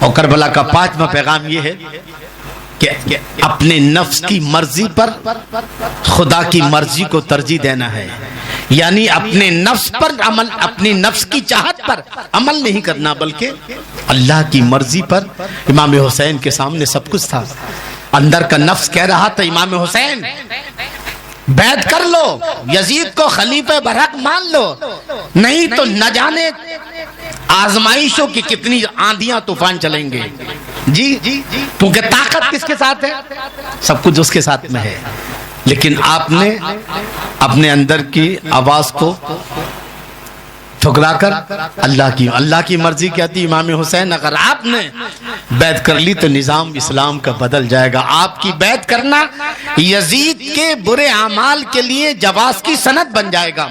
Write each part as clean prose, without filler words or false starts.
اور کربلا کا 5واں پیغام یہ ہے کہ اپنے نفس کی مرضی پر خدا کی مرضی کو ترجیح دینا ہے، یعنی اپنے نفس پر عمل، اپنی نفس کی چاہت پر عمل نہیں کرنا بلکہ اللہ کی مرضی پر۔ امام حسین کے سامنے سب کچھ تھا، اندر کا نفس کہہ رہا تھا امام حسین بیعت کر لو، یزید کو خلیفہ برحق مان لو، نہیں تو نہ جانے آزمائشوں کی کتنی آندیاں طوفان چلیں گے۔ جی کیونکہ طاقت کس کے ساتھ ہے؟ سب کچھ اس کے ساتھ میں ہے، لیکن آپ نے اپنے اندر کی آواز کو ٹھکرا کر اللہ کی مرضی کہتی امام حسین اگر آپ نے بیعت کر لی تو نظام اسلام کا بدل جائے گا۔ آپ کی بیعت کرنا یزید کے برے اعمال کے لیے جواز کی سند بن جائے گا،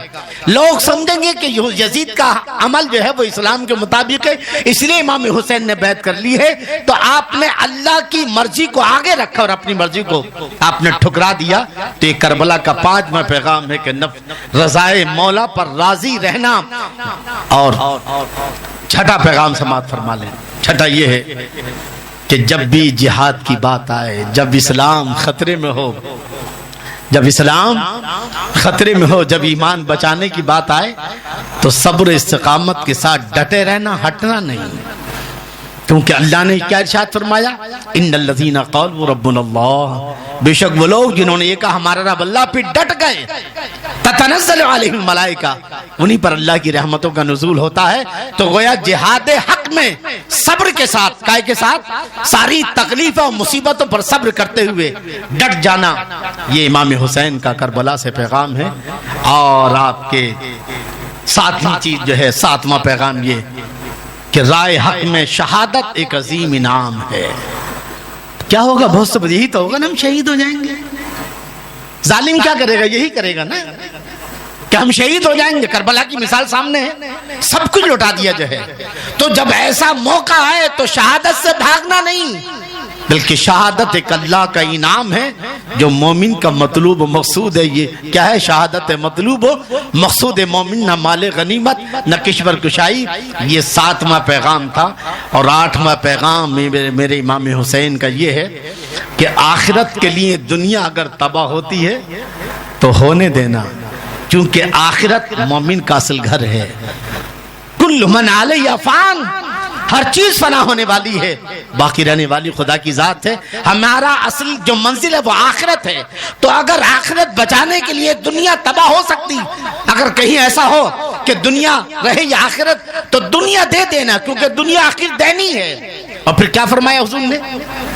لوگ سمجھیں گے کہ یزید کا عمل جو ہے وہ اسلام کے مطابق ہے، اس لیے امام حسین نے بیعت کر لی ہے۔ تو آپ نے اللہ کی مرضی کو آگے رکھا اور اپنی مرضی کو آپ نے ٹھکرا دیا۔ تو یہ کربلا کا 5واں پیغام ہے کہ رضائے مولا پر راضی رہنا۔ اور چھٹا پیغام سماعت فرما لیں، چھٹا یہ ہے کہ جب بھی جہاد کی بات آئے، جب اسلام خطرے میں ہو، جب ایمان بچانے کی بات آئے تو صبر استقامت کے ساتھ ڈٹے رہنا، ہٹنا نہیں، کیونکہ اللہ نے کیا ارشاد فرمایا؟ ان الذین قالوا ربنا اللہ، بے شک وہ لوگ جنہوں نے یہ کہا ہمارا رب اللہ، پہ ڈٹ گئے، تتنزل علیہم الملائکہ، انہی پر اللہ کی رحمتوں کا نزول ہوتا ہے۔ تو گویا جہاد حق میں صبر کے ساتھ، کائے کے ساتھ؟ ساری تکلیفوں اور مصیبتوں پر صبر کرتے ہوئے ڈٹ جانا، یہ امام حسین کا کربلا سے پیغام ہے۔ اور آپ کے 7ویں چیز جو ہے، 7واں پیغام یہ کہ رائے حق میں شہادت ایک عظیم انعام ہے۔ کیا ہوگا؟ بہت سے یہی تو ہوگا نا، ہم شہید ہو جائیں گے۔ ظالم کیا کرے گا؟ یہی کرے گا نا کہ ہم شہید ہو جائیں گے۔ کربلا کی مثال سامنے ہے، سب کچھ لوٹا دیا جو ہے۔ تو جب ایسا موقع آئے تو شہادت سے بھاگنا نہیں، بلکہ شہادت ایک اللہ کا انعام ہے جو مومن کا مطلوب و مقصود ہے۔ یہ کیا ہے؟ شہادت مطلوب و مقصود مومن، نہ مال غنیمت نہ کشور کشائی۔ یہ 7واں پیغام تھا۔ اور 8واں پیغام میرے امام حسین کا یہ ہے کہ آخرت کے لیے دنیا اگر تباہ ہوتی ہے تو ہونے دینا، کیونکہ آخرت مومن کا اصل گھر ہے۔ کل من علیہ فان، ہر چیز فنا ہونے والی ہے، باقی رہنے والی خدا کی ذات ہے۔ ہمارا اصل جو منزل ہے وہ آخرت ہے۔ تو اگر آخرت بچانے کے لیے دنیا تباہ ہو سکتی، اگر کہیں ایسا ہو کہ دنیا رہے یا آخرت، تو دنیا دے دینا، کیونکہ دنیا آخر دینی ہے۔ اور پھر کیا فرمایا حضور نے؟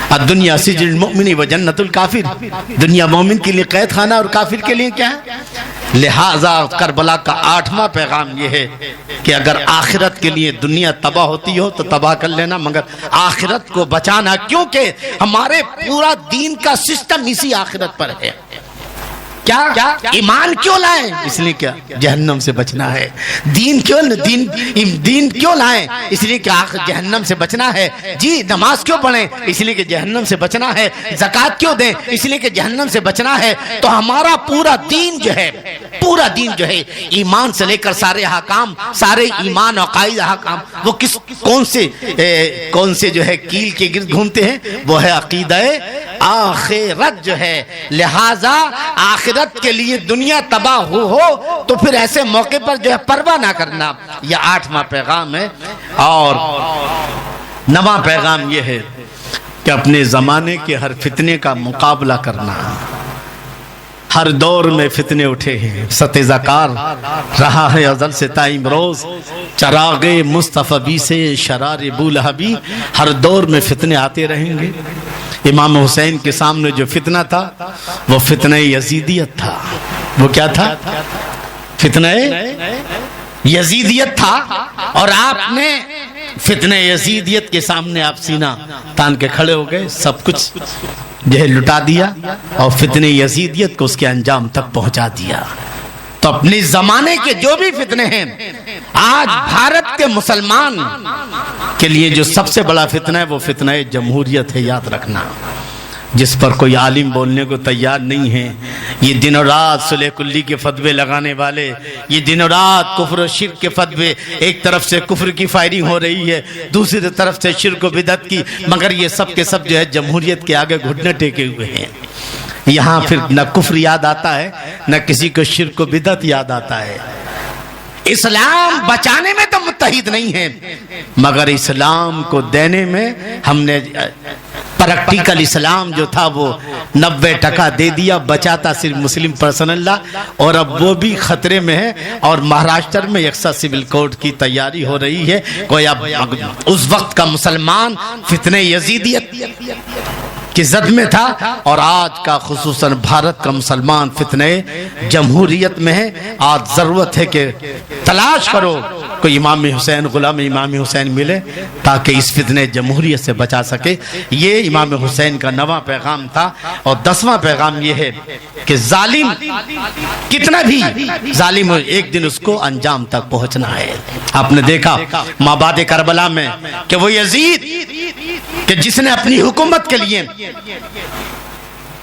الدنیا سجن المؤمن و جنت الکافر، دنیا مومن کے لیے قید خانہ اور کافر کے لیے کیا ہے؟ لہٰذا کربلا کا 8واں پیغام یہ ہے کہ اگر آخرت کے لیے دنیا تباہ ہوتی ہو تو تباہ کر لینا، مگر آخرت کو بچانا، کیونکہ ہمارے پورا دین کا سسٹم اسی آخرت پر ہے۔ کیا ایمان کیوں لائیں؟ اس لیے کیا جہنم سے بچنا ہے۔ دین کیوں لائیں؟ اس لیے کہ آخر جہنم سے بچنا ہے۔ جی نماز کیوں پڑھیں؟ اس لیے کہ جہنم سے بچنا ہے۔ زکوٰۃ کیوں دیں؟ اس لیے کہ جہنم سے بچنا ہے۔ تو ہمارا پورا دین جو ہے ایمان سے لے کر سارے احکام، سارے ایمان اور عقائد احکام، وہ کون سے جو ہے کیل کے گرد گھومتے ہیں؟ وہ ہے عقیدہ آخرت جو ہے۔ لہٰذا آخرت کے لیے دنیا تباہ ہو تو پھر ایسے موقع پر جو ہے پرواہ نہ کرنا، یہ 8واں پیغام ہے۔ اور 9واں پیغام یہ ہے کہ اپنے زمانے کے ہر فتنے کا مقابلہ کرنا۔ ہر دور میں فتنے اٹھے ہیں، ستیزہ کار رہا ہے ازل سے تا امروز، چراغ مصطفی سے شرار بولہبی، ہر دور میں فتنے آتے رہیں گے۔ امام حسین کے سامنے جو فتنہ تھا وہ فتنہ یزیدیت تھا۔ وہ کیا تھا؟ فتنہ یزیدیت تھا۔ اور آپ نے فتنہ یزیدیت کے سامنے آپ سینہ تان کے کھڑے ہو گئے، سب کچھ جو ہے لٹا دیا اور فتنہ یزیدیت کو اس کے انجام تک پہنچا دیا۔ تو اپنے زمانے کے جو بھی فتنے ہیں، آج بھارت کے مسلمان کے لیے جو سب سے بڑا فتنہ ہے وہ فتنہ جمہوریت ہے، یاد رکھنا۔ جس پر کوئی عالم بولنے کو تیار نہیں ہے. یہ دن و رات صلح کلی کے فتوے لگانے والے، یہ دن و رات کفر و شرک کے فتوے، ایک طرف سے کفر کی فائرنگ ہو رہی ہے، دوسری طرف سے شرک و بدعت کی، مگر یہ سب کے سب جو ہے جمہوریت کے آگے گھٹنے ٹیکے ہوئے ہیں. یہاں پھر نہ کفر یاد آتا ہے، نہ کسی کو شرک و بدعت یاد آتا ہے. اسلام بچانے میں تو متحد نہیں ہے، مگر اسلام کو دینے میں ہم نے پریکٹیکل اسلام جو تھا وہ 90% دے دیا، بچاتا صرف مسلم پرسنل لا، اور اب وہ بھی خطرے میں ہے. اور مہاراشٹر میں یکساں سول کوڈ کی تیاری ہو رہی ہے. کوئی اب اس وقت کا مسلمان فتنہ یزیدیت کی زد میں تھا، اور آج کا خصوصاً بھارت کا مسلمان فتنہ جمہوریت میں ہے. آج ضرورت ہے کہ تلاش کرو کوئی امام حسین، غلام امام حسین ملے تاکہ اس فتنہ جمہوریت سے بچا سکے. یہ امام حسین کا 9واں پیغام تھا. اور 10واں پیغام یہ ہے کہ ظالم کتنا بھی ظالم ہو، ایک دن اس کو انجام تک پہنچنا ہے. آپ نے دیکھا مابعد کربلا میں کہ وہ یزید کہ جس نے اپنی حکومت کے لیے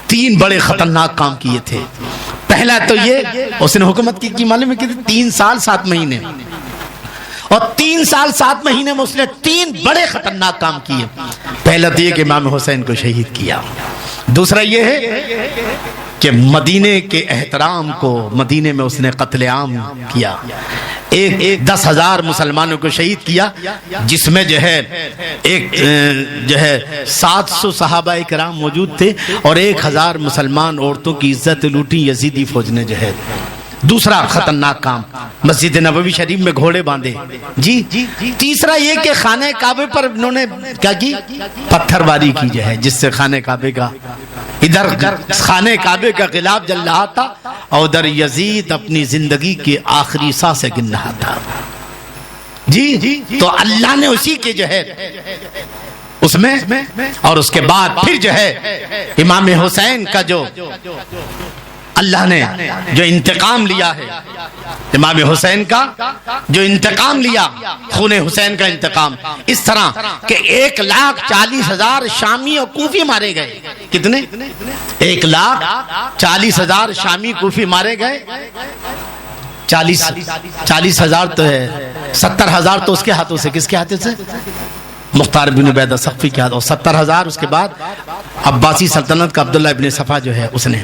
3 بڑے خطرناک کام کیے تھے. پہلا تو یہ اس نے حکومت کی معلوم ہے کہ 3 سال 7 مہینے، اور 3 سال 7 مہینے میں اس نے 3 بڑے خطرناک کام کیے. پہلا تو یہ کہ امام حسین کو شہید کیا. دوسرا یہ ہے کہ مدینے کے احترام کو مدینے میں اس نے قتل عام کیا. 10,000 مسلمانوں کو شہید کیا، جس میں جو ہے 700 صحابہ کرام موجود تھے، اور 1,000 مسلمان عورتوں کی عزت لوٹی یزیدی فوج نے جو ہے. دوسرا خطرناک کام مسجد نبوی شریف میں گھوڑے باندھے. جی تیسرا یہ کہ خانہ کعبے پر انہوں نے کیا کی؟ پتھر باری کی جو ہے، جس سے خانہ کعبے کا ادھر خانہ کعبے کا غلاف جل رہا تھا، اور ادھر یزید اپنی زندگی کے آخری سانسیں گن رہا تھا. جی تو اللہ نے اسی کے جو ہے اس میں، اور اس کے بعد پھر جو ہے امام حسین کا جو اللہ نے جو انتقام لیا ہے، امام حسین کا جو انتقام لیا، خون حسین کا انتقام، اس طرح کہ 1,40,000 شامی اور کوفی مارے گئے. کتنے؟ 1,40,000 شامی کوفی مارے گئے. 40,000 تو ہے، 70,000 تو اس کے ہاتھوں سے. کس کے ہاتھوں سے؟ مختار بن عبیدہ ثقفی کے ہاتھ. اور 70,000 اس کے بعد عباسی سلطنت کا عبداللہ ابن صفا جو ہے اس نے.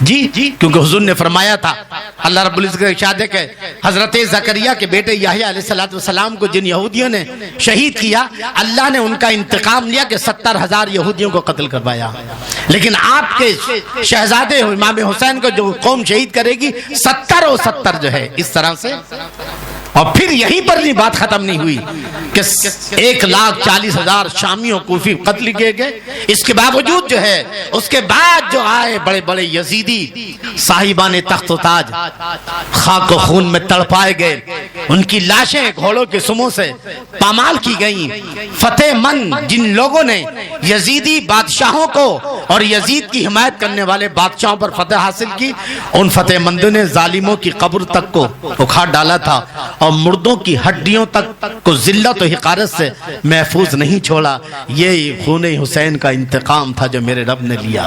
جی کیونکہ حضور نے فرمایا تھا، اللہ رب العزت کا ارشاد ہے کہ حضرت زکریا کے بیٹے یحییٰ علیہ السلام کو جن یہودیوں نے شہید کیا، اللہ نے ان کا انتقام لیا کہ 70,000 یہودیوں کو قتل کروایا. لیکن آپ کے شہزادے امام حسین کو جو قوم شہید کرے گی 70 اور 70 جو ہے اس طرح سے. اور پھر یہیں پر بھی بات ختم نہیں ہوئی کہ 1,40,000 شامیوں کوفی قتل کیے گئے. اس کے باوجود جو ہے اس کے بعد جو آئے بڑے بڑے یزیدی صاحبان تخت و تاج خاک و خون میں تڑپائے گئے، ان کی لاشیں گھوڑوں کے سموں سے پامال کی گئیں. فتح مند جن لوگوں نے یزیدی بادشاہوں کو اور یزید کی حمایت کرنے والے بادشاہوں پر فتح حاصل کی، ان فتح مندوں نے ظالموں کی قبر تک کو اکھاڑ ڈالا تھا، اور مردوں کی ہڈیوں تک کو ذلت و حقارت سے محفوظ نہیں چھوڑا. یہ خون حسین کا انتقام تھا جو میرے رب نے لیا.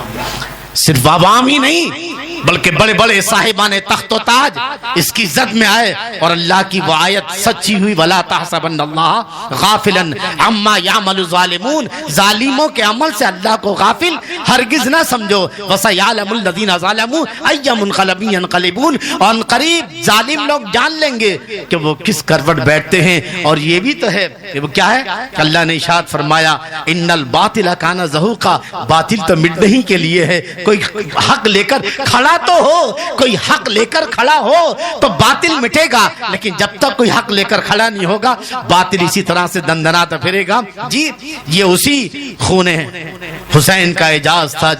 صرف عوام ہی نہیں بلکہ بڑے بڑے صاحبان تخت و تاج اس کی زد میں آئے، اور اللہ کی وہ آیت سچی ہوئی، وَلَا تَحْسَبَنَّ اللَّهَ غَافِلًا عَمَّا يَعْمَلُ الظَّالِمُونَ. ظالموں کے عمل سے اللہ کو غافل ہرگز نہ سمجھو. وَسَيَعْلَمُ الَّذِينَ ظَلَمُوا أَيَّ مُنْقَلَبٍ يَنْقَلِبُونَ. اور قریب ظالم لوگ جان لیں گے کہ وہ کس کروٹ بیٹھتے ہیں. اور یہ بھی تو ہے کہ وہ کیا ہے کہ اللہ نے ارشاد فرمایا إِنَّ الْبَاطِلَ كَانَ زَهُوقًا. باطل تو مٹنے کے لیے ہے. کوئی حق لے کر کھڑا تو ہو، کوئی حق لے کر کھڑا ہو تو باطل مٹے گا، لیکن جب تک کوئی حق لے کر کھڑا نہیں ہوگا باطل اسی طرح سے دندناتا پھرے گا. جی یہ اسی خون حسین کا اعجاز تھا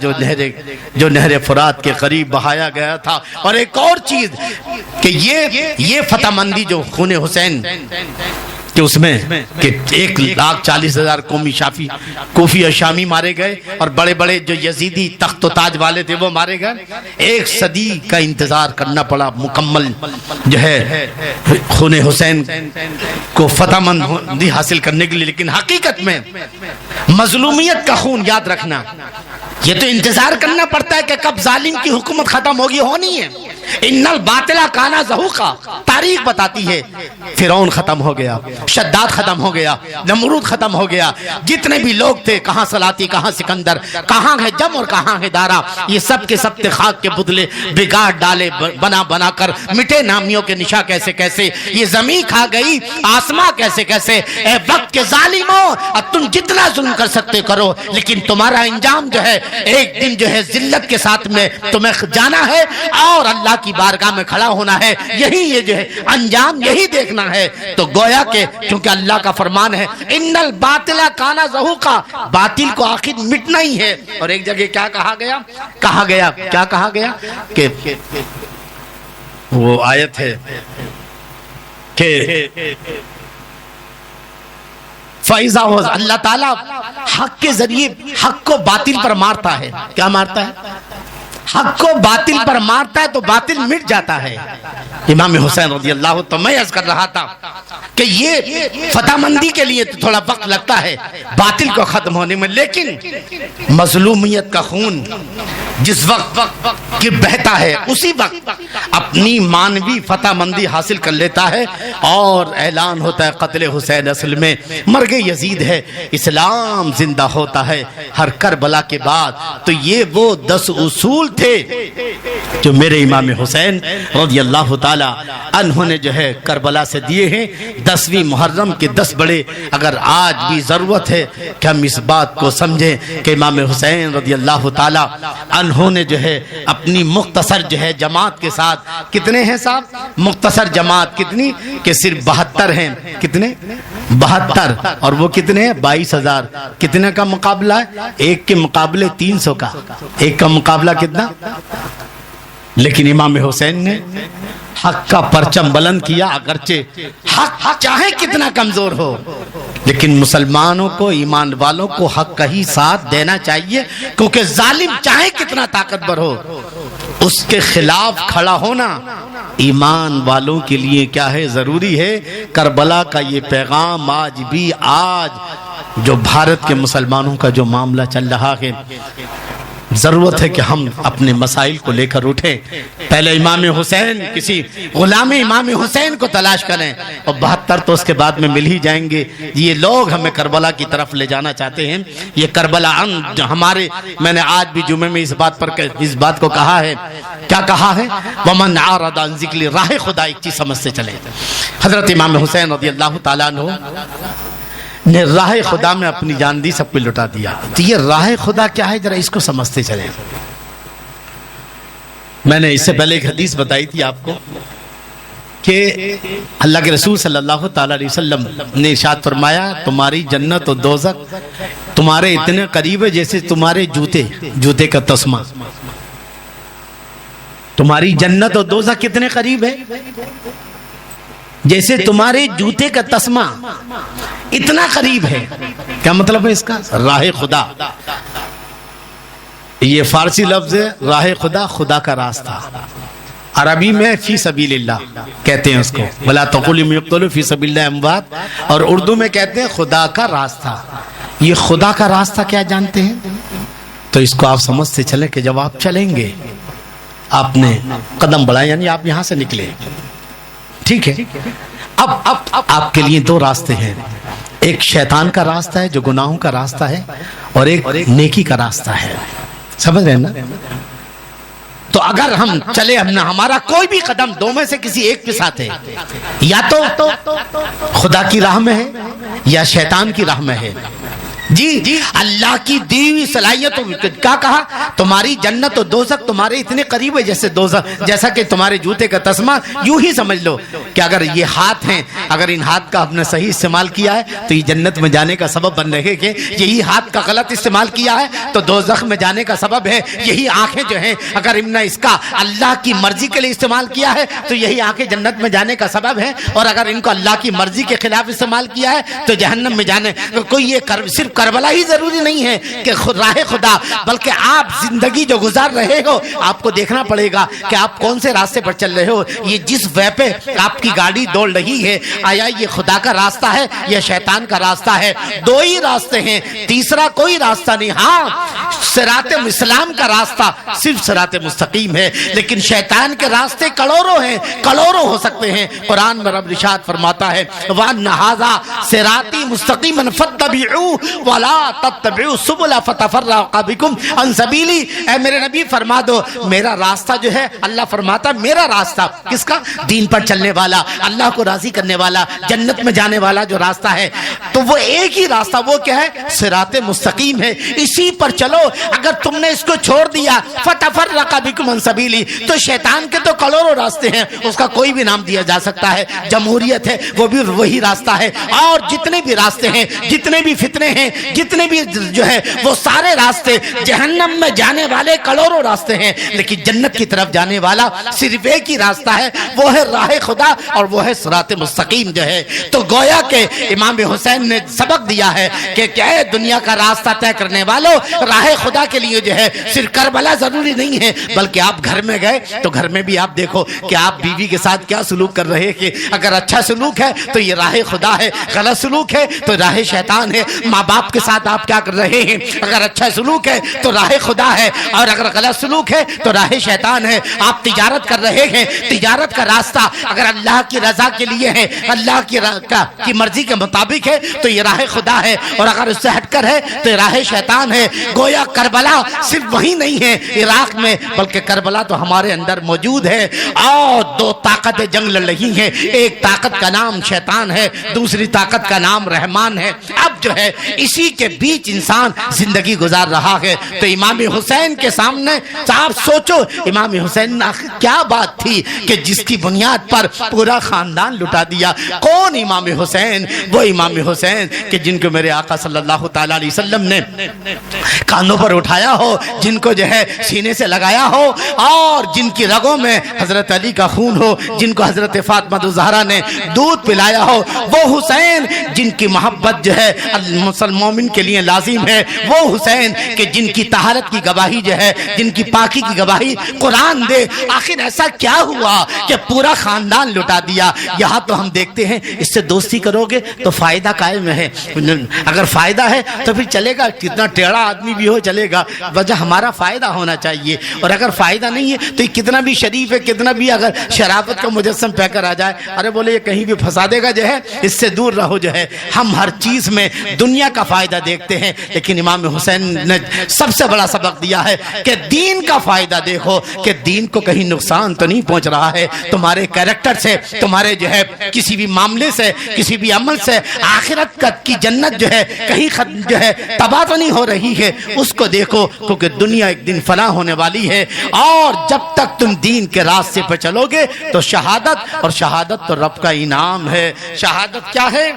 جو نہر فرات کے قریب بہایا گیا تھا. اور ایک اور چیز کہ یہ فتح مندی جو خون حسین کہ اس میں کہ 1,40,000 کوفی اور شامی مارے گئے، اور بڑے بڑے جو یزیدی تخت و تاج والے تھے وہ مارے گئے. 1 صدی کا انتظار کرنا پڑا مکمل جو ہے خون حسین کو فتح مندی حاصل کرنے کے لیے. لیکن حقیقت میں مظلومیت کا خون یاد رکھنا یہ تو انتظار کرنا پڑتا ہے کہ کب ظالم کی حکومت ختم ہوگی، ہونی ہے۔ ان الباطل کان زہوقا، تاریخ بتاتی ہے فرعون ختم ہو گیا، شداد ختم ہو گیا، نمرود ختم ہو گیا، جتنے بھی لوگ تھے، کہاں سلاطی، کہاں سکندر، کہاں ہے جم اور کہاں ہے دارا، یہ سب کے سب خاک کے بدلے بگاڑ ڈالے بنا بنا کر، مٹے نامیوں کے نشاں کیسے کیسے، یہ زمین کھا گئی آسماں کیسے کیسے۔ اے وقت کے ظالموں، اب تم جتنا ظلم کر سکتے کرو، لیکن تمہارا انجام جو ہے ایک دن جو ہے ذلت کے ساتھ میں تمہیں جانا ہے اور اللہ کی بارگاہ میں کھڑا ہونا ہے، یہی یہ جو ہے انجام یہی دیکھنا ہے۔ تو گویا کہ چونکہ اللہ کا فرمان ہے ان الباطل کان زہوقا، باطل کو آخر مٹنا ہی ہے۔ اور ایک جگہ کیا کہا گیا، کیا کہا گیا کہ وہ آیت ہے کہ فائزہ ہو، اللہ تعالیٰ حق کے ذریعے حق کو باطل پر مارتا ہے۔ کیا مارتا ہے؟ حق کو باطل پر مارتا ہے تو باطل مٹ جاتا ہے۔ امام حسین رضی اللہ تو میں عرض کر رہا تھا کہ یہ فتح مندی کے لیے تو تھوڑا وقت لگتا ہے باطل کو ختم ہونے میں، لیکن مظلومیت کا خون جس وقت کہ بہتا ہے اسی وقت اپنی مانوی فتح مندی حاصل کر لیتا ہے اور اعلان ہوتا ہے قتل حسین اصل میں مرگ یزید ہے، اسلام زندہ ہوتا ہے ہر کربلا کے بعد۔ تو یہ وہ 10 اصول تھے جو میرے امام حسین رضی اللہ تعالی عنہ نے جو ہے کربلا سے دیے ہیں۔ 10ویں محرم کے 10 بڑے، اگر آج بھی ضرورت ہے کہ ہم اس بات کو سمجھیں کہ امام حسین رضی اللہ تعالی عنہ نے جو ہے اپنی مختصر جو ہے جماعت کے ساتھ، کتنے ہیں صاحب مختصر جماعت کتنی کہ صرف 72 ہیں، کتنے 72، اور وہ کتنے ہیں 22,000، کتنے کا مقابلہ ہے؟ ایک کے مقابلے 300 کا، ایک کا مقابلہ کتنا؟ لیکن امام حسین نے حق کا پرچم بلند کیا، اگرچہ حق چاہے کتنا کمزور ہو لیکن مسلمانوں کو، ایمان والوں کو حق کا ہی ساتھ دینا چاہیے، کیونکہ ظالم چاہے کتنا طاقتور ہو اس کے خلاف کھڑا ہونا ایمان والوں کے لیے کیا ہے، ضروری ہے۔ کربلا کا یہ پیغام آج بھی، آج جو بھارت کے مسلمانوں کا جو معاملہ چل رہا ہے، ضرورت ہے کہ ہم اپنے مسائل کو لے کر اٹھیں۔ پہلے امام حسین، کسی غلام امام حسین کو تلاش کریں، اور 72 تو اس کے بعد میں مل ہی جائیں گے۔ یہ لوگ ہمیں کربلا کی طرف لے جانا چاہتے ہیں۔ یہ کربلا ہمارے، میں نے آج بھی جمعے میں اس بات کو کہا ہے، کیا کہا ہے؟ وَمَنْ عَارَضَ عَنْ ذِكْرِ، راہ خدا ایک چیز سمجھ سے چلے۔ حضرت امام حسین رضی اللہ تعالیٰ عنہ نے راہ خدا میں اپنی جان دی، سب کو لٹا دیا۔ تو یہ راہ خدا کیا ہے، ذرا اس کو سمجھتے چلیں۔ میں نے اس سے پہلے ایک حدیث بتائی تھی آپ کو کہ اللہ کے رسول صلی اللہ تعالی علیہ وسلم نے ارشاد فرمایا تمہاری جنت و دوزخ تمہارے اتنے قریب ہے جیسے تمہارے جوتے کا تسمہ۔ تمہاری جنت و دوزخ کتنے قریب ہے؟ جیسے تمہارے جوتے کا تسمہ، اتنا قریب ہے۔ کیا مطلب ہے اس کا؟ راہ خدا، یہ فارسی لفظ ہے راہ خدا، خدا کا راستہ۔ عربی میں فی سبیل اللہ کہتے ہیں اس کو، وَلَا تَقُولُوا يُقْتَلُوا فِي سَبِيلِ اللَّهِ أَمْوَاتٌ، اور اردو میں کہتے ہیں خدا کا راستہ۔ یہ خدا کا راستہ کیا جانتے ہیں؟ تو اس کو آپ سمجھتے چلیں کہ جب آپ چلیں گے، آپ نے قدم بڑھائے، یعنی آپ یہاں سے نکلے، ٹھیک ہے؟ اب آپ کے لیے 2 راستے ہیں، ایک شیطان کا راستہ ہے جو گناہوں کا راستہ ہے، اور ایک نیکی کا راستہ ہے۔ سمجھ رہے ہیں نا؟ تو اگر ہم چلے، ہمارا کوئی بھی قدم 2 میں سے کسی ایک کے ساتھ ہے، یا تو خدا کی راہ میں ہے یا شیطان کی راہ میں ہے۔ جی اللہ کی دی ہوئی صلاحیت، کیا کہا؟ تمہاری جنت و دوزخ تمہارے اتنے قریب ہے جیسا کہ تمہارے جوتے کا تسمہ۔ یوں ہی سمجھ لو کہ اگر یہ ہاتھ ہیں، اگر ان ہاتھ کا ہم نے صحیح استعمال کیا ہے تو یہ جنت میں جانے کا سبب بن رہے کہ یہی ہاتھ کا غلط استعمال کیا ہے تو دوزخ میں جانے کا سبب ہے۔ یہی آنکھیں جو ہیں، اگر ہم نے اس کا اللہ کی مرضی کے لیے استعمال کیا ہے تو یہی آنکھیں جنت میں جانے کا سبب ہے، اور اگر ان کو اللہ کی مرضی کے خلاف استعمال کیا ہے تو جہنم میں جانے۔ کوئی یہ صرف کربلا ہی ضروری نہیں ہے کہ راہ خدا، بلکہ آپ زندگی جو گزار رہے ہو آپ کو دیکھنا پڑے گا کہ آپ کون سے راستے پر چل رہے ہو۔ یہ جس وے پہ آپ کی گاڑی دوڑ رہی ہے، آیا یہ خدا کا راستہ ہے یا شیطان کا راستہ ہے؟ 2 ہی راستے ہیں، تیسرا کوئی راستہ نہیں۔ ہاں صراط اسلام کا راستہ صرف صراط مستقیم ہے، لیکن شیطان کے راستے کروڑوں ہیں، کروڑوں ہو سکتے ہیں۔ قرآن میں رب ارشاد فرماتا ہے وَأَنَّ هَذَا صِرَاطِي مُسْتَقِيمًا فَاتَّبِعُوهُ وَلَا تَتَّبِعُوا السُّبُلَ فَتَفَرَّقَ بِكُمْ عَنْ سَبِيلِهِ۔ اے میرے نبی فرما دو میرا راستہ جو ہے، اللہ فرماتا میرا راستہ کس کا؟ دین پر چلنے والا، اللہ کو راضی کرنے والا، جنت میں جانے والا جو راستہ ہے، تو وہ ایک ہی راستہ، وہ کیا ہے؟ صراط مستقیم ہے، اسی پر چلو۔ اگر تم نے اس کو چھوڑ دیا فَتَفَرَّقَ بِكُمْ عَنْ سَبِيلِهِ، تو شیطان کے تو کروڑوں راستے ہیں، اس کا کوئی بھی نام دیا جا سکتا ہے، جمہوریت ہے وہ بھی وہی راستہ ہے، اور جتنے بھی راستے ہیں، جتنے بھی فتنے ہیں، جتنے بھی جو ہے وہ سارے راستے، جہنم میں جانے والے کروڑوں راستے ہیں، لیکن جنت کی طرف جانے والا صرف ایک ہی راستہ ہے، وہ ہے راہ خدا، اور وہ ہے صراط مستقیم جو ہے۔ تو گویا کہ امام حسین نے سبق دیا ہے کہ کیا ہے دنیا کا راستہ طے کرنے والوں، راہ خدا کے لیے جو ہے صرف کربلا ضروری نہیں ہے، بلکہ آپ گھر میں گئے تو گھر میں بھی آپ دیکھو کہ آپ بیوی کے ساتھ کیا سلوک کر رہے ہیں۔ اگر اچھا سلوک ہے تو یہ راہ خدا ہے، غلط سلوک ہے تو راہ شیطان ہے۔ ماں باپ کے ساتھ آپ کیا کر رہے ہیں؟ اگر اچھا سلوک ہے تو راہ خدا ہے، اور اگر غلط سلوک ہے تو راہ شیطان ہے۔ آپ تجارت کر رہے ہیں، تجارت کا راستہ اگر اللہ کی رضا کے لیے ہے، اللہ کی مرضی کے مطابق ہے تو یہ راہ خدا ہے، اور اگر اس سے ہٹ کر ہے تو یہ راہ شیطان ہے۔ گویا کربلا صرف وہی نہیں ہے عراق میں، بلکہ کربلا تو ہمارے اندر موجود ہے، اور دو طاقتیں جنگ لڑ رہی ہیں، ایک طاقت کا نام شیطان ہے، دوسری طاقت کا نام رحمان ہے۔ اب جو ہے اسی کے بیچ انسان زندگی گزار رہا ہے۔ تو امام حسین کے سامنے آپ سوچو امام حسین آخر کیا بات تھی کہ جس کی بنیاد پر پورا خاندان لٹا دیا؟ کون امام حسین؟ وہ امام حسین کہ جن کو میرے آقا صلی اللہ تعالی علیہ وسلم نے کاندھوں پر اٹھایا ہو، جن کو جو ہے سینے سے لگایا ہو، اور جن کی رگوں میں حضرت علی کا خون ہو، جن کو حضرت فاطمہ الزہرا نے دودھ پلایا ہو، وہ حسین جن کی محبت جو ہے مومن کے لیے لازم ہے، وہ حسین کہ جن کی طہارت کی گواہی جو ہے، جن کی پاکی کی گواہی قرآن دے۔ آخر ایسا کیا ہوا کہ پورا خاندان لٹا دیا؟ یہاں تو ہم دیکھتے ہیں اس سے دوستی کرو گے تو فائدہ قائم ہے، اگر فائدہ ہے تو پھر چلے گا، کتنا ٹیڑھا آدمی بھی ہو چلے گا، وجہ ہمارا فائدہ ہونا چاہیے، اور اگر فائدہ نہیں ہے تو یہ کتنا بھی شریف ہے، کتنا بھی اگر شرافت کا مجسم پہ کر آ جائے، ارے بولے یہ کہیں بھی پھنسا دے گا، جو ہے اس سے دور رہو۔ جو ہے ہم ہر چیز میں دنیا کا فائدہ دیکھتے ہیں، لیکن امام حسین نے سب سے بڑا سبق دیا ہے کہ دین کا فائدہ دیکھو، کہ دین کو کہیں نقصان تو نہیں پہنچ رہا ہے، تمہارے کریکٹر سے، تمہارے جو ہے کسی بھی معاملے سے، کسی بھی عمل سے آخرت کی جنت جو ہے کہیں جو ہے تباہ تو نہیں ہو رہی ہے، اس کو دیکھو، کیونکہ دنیا ایک دن فنا ہونے والی ہے، اور جب تک تم دین کے راستے پہ چلو گے تو شہادت، اور شہادت تو رب کا انعام ہے۔ شہادت کیا ہے؟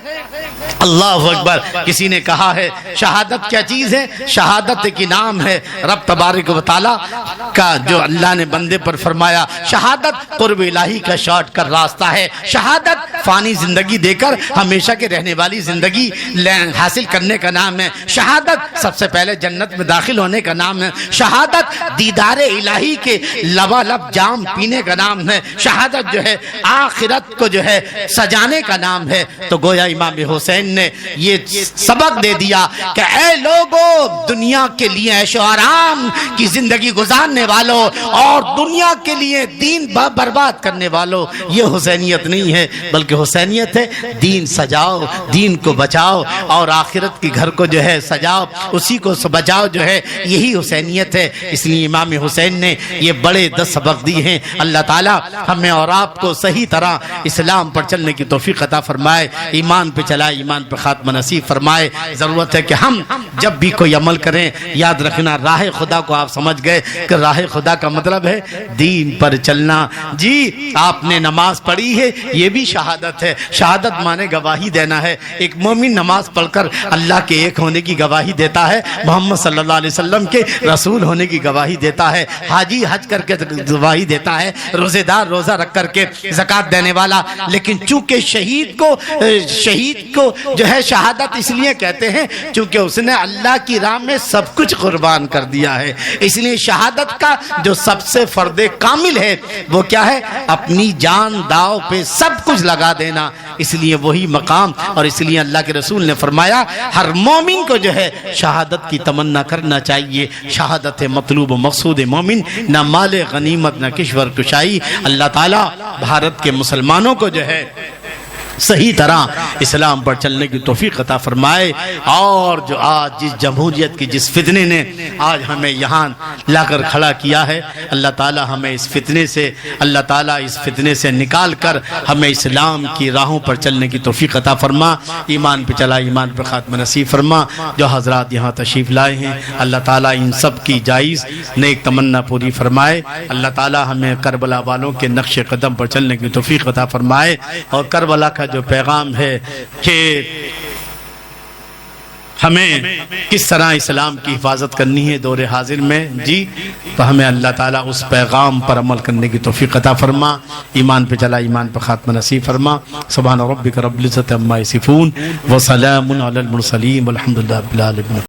اللہ اکبر۔ کسی نے کہا ہے شہادت کیا چیز ہے؟ شہادت ایک انعام ہے رب تبارک و تعالی کا، جو اللہ نے بندے پر فرمایا شہادت قرب الہی کا شارٹ کر راستہ ہے۔ شہادت فانی زندگی دے کر ہمیشہ کے رہنے والی زندگی حاصل کرنے کا نام ہے۔ شہادت سب سے پہلے جنت میں داخل ہونے کا نام ہے۔ شہادت دیدار الہی کے لبالب جام پینے کا نام ہے۔ شہادت جو ہے آخرت کو جو ہے سجانے کا نام ہے۔ تو گویا امام حسین نے یہ سبق دے دیا کہ اے لوگوں، دنیا کے لیے عیش و آرام کی زندگی گزارنے والوں اور دنیا کے لیے دین برباد کرنے والوں، یہ حسینیت نہیں ہے، بلکہ حسینیت ہے دین سجاؤ، دین کو بچاؤ، اور آخرت کے گھر کو جو ہے سجاؤ، اسی کو بچاؤ، جو ہے یہی حسینیت ہے۔ اس لیے امام حسین نے یہ بڑے 10 سبق دی ہیں۔ اللہ تعالیٰ ہمیں اور آپ کو صحیح طرح اسلام پر چلنے کی توفیق عطا فرمائے، ایمان پہ چلائے، ایمان پہ خاتمہ نصیب فرمائے۔ ضرورت ہے کہ ہم جب بھی کوئی عمل کریں یاد رکھنا راہ خدا کو آپ سمجھ گئے کہ راہ خدا کا مطلب ہے دین پر چلنا۔ جی آپ نے نماز پڑھی ہے، یہ بھی شہادت ہے۔ شہادت مانے گواہی دینا ہے۔ ایک مومن نماز پڑھ کر اللہ کے ایک ہونے کی گواہی دیتا ہے، محمد صلی اللہ علیہ وسلم کے رسول ہونے کی گواہی دیتا ہے، حاجی حج کر کے گواہی دیتا ہے، روزے دار روزہ رکھ کر کے زکوٰۃ دینے والا۔ لیکن چونکہ شہید کو جو ہے شہادت اس لیے کہتے ہیں چونکہ اس نے اللہ کی راہ میں سب کچھ قربان کر دیا ہے، اس لیے شہادت کا جو سب سے فرد کامل ہے وہ کیا ہے؟ اپنی جان داؤ پہ سب کچھ لگا دینا۔ اس لیے وہی مقام، اور اس لیے اللہ کے رسول نے فرمایا ہر مومن کو جو ہے شہادت کی تمنا کرنا چاہیے۔ شہادت مطلوب و مقصود مومن، نہ مال غنیمت نہ کشور کشائی۔ اللہ تعالیٰ بھارت کے مسلمانوں کو جو ہے صحیح طرح اسلام پر چلنے کی توفیق عطا فرمائے، اور جو آج جس جمہوریت کی جس فتنے نے آج ہمیں یہاں لا کر کھڑا کیا ہے، اللہ تعالیٰ ہمیں اس فتنے سے، اللہ تعالیٰ اس فتنے سے نکال کر ہمیں اسلام کی راہوں پر چلنے کی توفیق عطا فرما، ایمان پہ چلا ایمان پر خاتمہ نصیب فرما۔ جو حضرات یہاں تشریف لائے ہیں اللہ تعالیٰ ان سب کی جائز نیک تمنا پوری فرمائے، اللہ تعالیٰ ہمیں کربلا والوں کے نقش قدم پر چلنے کی توفیق عطا فرمائے، اور کربلا کا جو پیغام ہے کہ ہمیں کس طرح اسلام کی حفاظت کرنی ہے دور حاضر میں، جی تو ہمیں اللہ تعالیٰ اس پیغام پر عمل کرنے کی توفیق عطا فرما، ایمان پہ چلا ایمان پہ خاتمہ نصیب فرما۔ سبحان ربک رب العزت عما یصفون وسلام علی المرسلین والحمد للہ رب العالمین۔